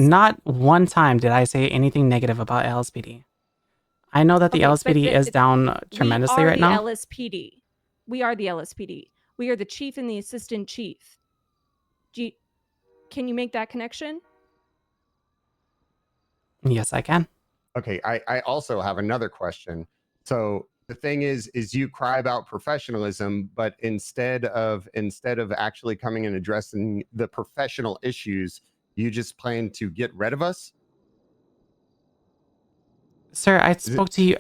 Not one time did I say anything negative about LSPD. I know that the Okay, LSPD is down tremendously right now. LSPD. We are the LSPD. We are the chief and the assistant chief. Can you make that connection? Yes, I can. Okay, I also have another question. So the thing is you cry about professionalism, but instead of actually coming and addressing the professional issues, you just plan to get rid of us? Sir, I spoke to you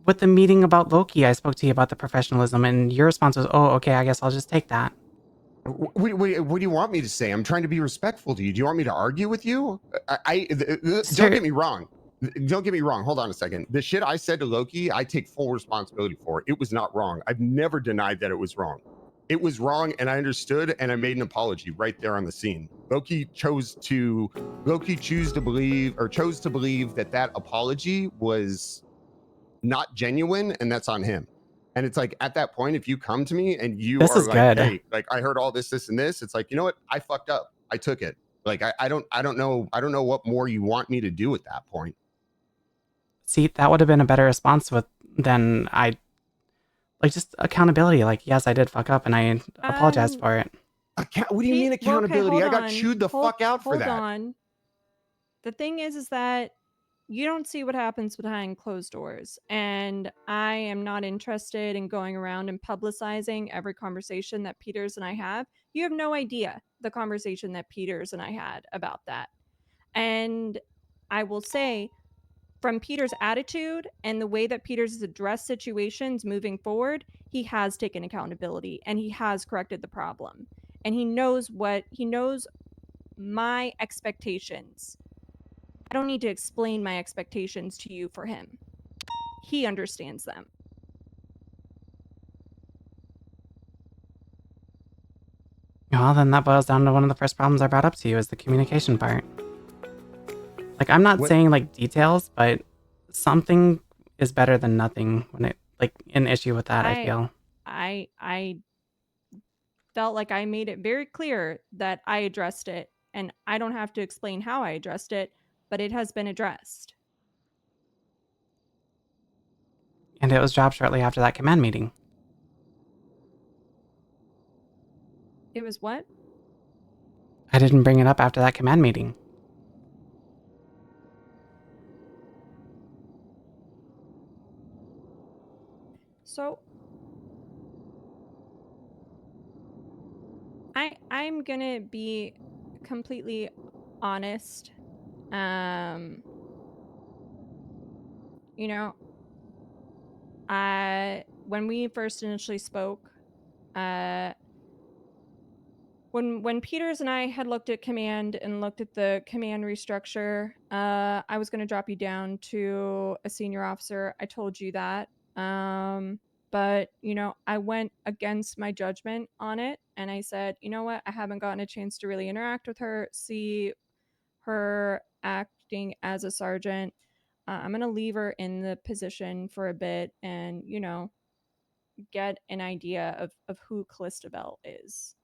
with the meeting about Loki. I spoke to you about the professionalism, and your response was, "Oh, okay, I guess I'll just take that." What do you want me to say? I'm trying to be respectful to you. Do you want me to argue with you? Don't get me wrong. Don't get me wrong. Hold on a second. The shit I said to Loki, I take full responsibility for. It was not wrong. I've never denied that it was wrong. It was wrong, and I understood, and I made an apology right there on the scene. Loki chose to believe that apology was not genuine, and that's on him. And it's like at that point, if you come to me and you This are is like, good. "Hey, like I heard all this, and this," it's like, you know what? I fucked up. I took it. Like I don't know what more you want me to do at that point. See, that would have been a better response than I like just accountability. Like, yes, I did fuck up, and I apologize for it. What do you mean accountability? Okay, I got chewed the fuck out for that. Hold on. The thing is that you don't see what happens behind closed doors, and I am not interested in going around and publicizing every conversation that Peters and I have. You have no idea the conversation that Peters and I had about that. And I will say, from Peter's attitude and the way that Peters has addressed situations moving forward, he has taken accountability and he has corrected the problem. And he knows my expectations. I don't need to explain my expectations to you for him. He understands them. Well, then that boils down to one of the first problems I brought up to you is the communication part. Like, I'm not saying like details, but something is better than nothing when it like an issue with that, I feel. I felt like I made it very clear that I addressed it, and I don't have to explain how I addressed it, but it has been addressed. And it was dropped shortly after that command meeting. It was what? I didn't bring it up after that command meeting. So I'm gonna be completely honest. You know, when we first initially spoke, when Peters and I had looked at command and looked at the command restructure, I was going to drop you down to a senior officer. I told you that. But, I went against my judgment on it. And I said, you know what? I haven't gotten a chance to really interact with her, see her acting as a sergeant. I'm going to leave her in the position for a bit and, get an idea of who Callistabel is.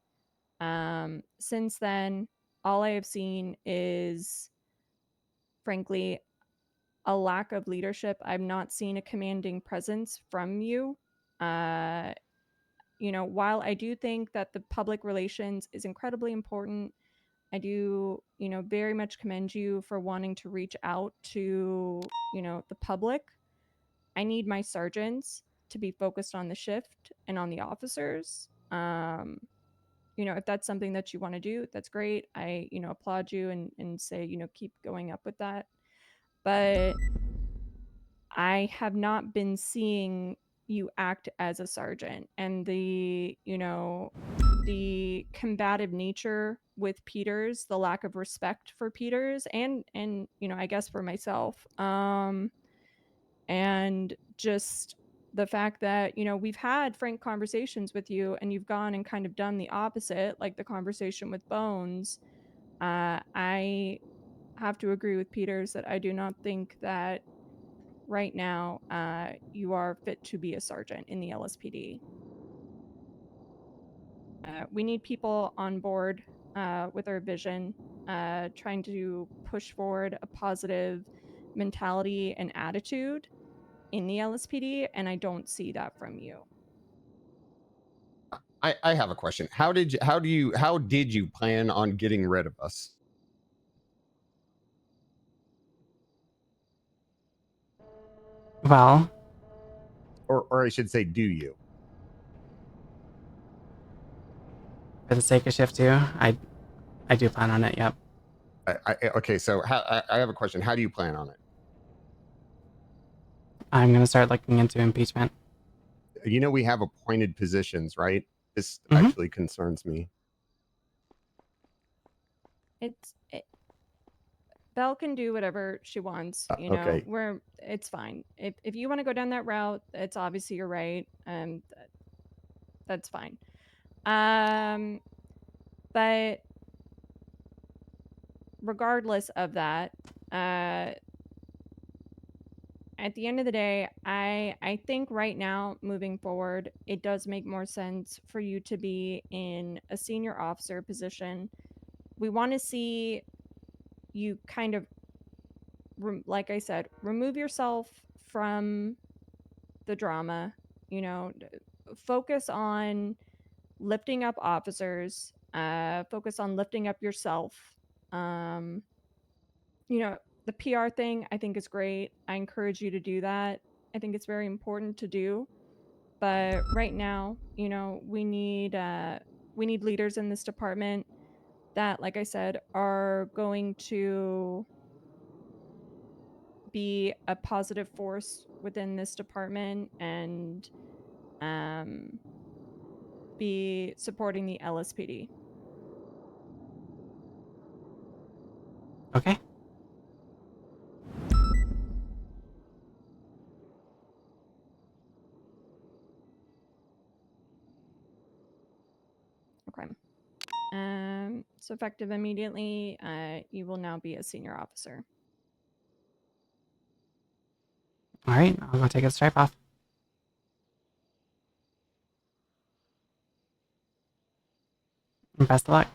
Since then, all I have seen is, frankly, a lack of leadership. I've not seen a commanding presence from you. While I do think that the public relations is incredibly important, I do, very much commend you for wanting to reach out to, the public. I need my sergeants to be focused on the shift and on the officers. If that's something that you want to do, that's great. I, applaud you and say, keep going up with that. But I have not been seeing you act as a sergeant, and the combative nature with Peters, the lack of respect for Peters and I guess for myself. And just the fact that we've had frank conversations with you and you've gone and kind of done the opposite, like the conversation with Bones. I have to agree with Peters that I do not think that right now you are fit to be a sergeant in the LSPD. We need people on board with our vision. trying to push forward a positive mentality and attitude in the LSPD, and I don't see that from you. I have a question. How did you plan on getting rid of us? Well, Or I should say, do you? for the sake of shift 2, I do plan on it. Yep. Okay, so I have a question. How do you plan on it? I'm gonna start looking into impeachment. You know, we have appointed positions, right? This Mhm. actually concerns me. Belle can do whatever she wants, you know. Okay. It's fine. If you want to go down that route, it's obviously your right, and that's fine. But regardless of that, at the end of the day, I think right now, moving forward, it does make more sense for you to be in a senior officer position. We want to see you kind of, like I said, remove yourself from the drama, you know, focus on lifting up officers, focus on lifting up yourself. You know, the PR thing I think is great. I encourage you to do that. I think it's very important to do. But right now, you know, we need leaders in this department that, like I said, are going to be a positive force within this department and be supporting the LSPD. Okay. Okay. So effective immediately, you will now be a senior officer. All right. I'll go take a stripe off. And best of luck.